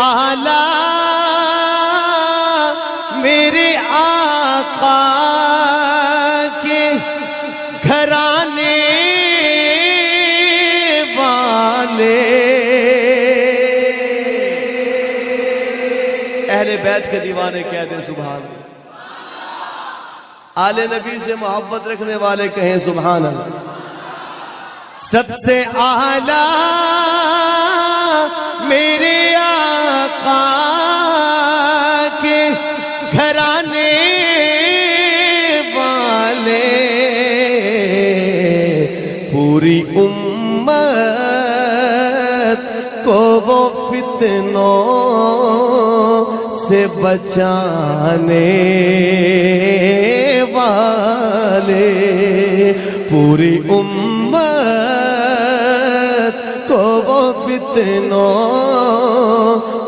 آلہ میرے آقا کے گھرانے والے، اہل بیت کے دیوانے کہہ دیں سبحان اللہ، آل نبی سے محبت رکھنے والے کہیں سبحان اللہ۔ سب سے اعلیٰ میرے آقا کے گھرانے والے، پوری امت کو وہ فتنوں سے بچانے والے، پوری امت کو وہ فتنوں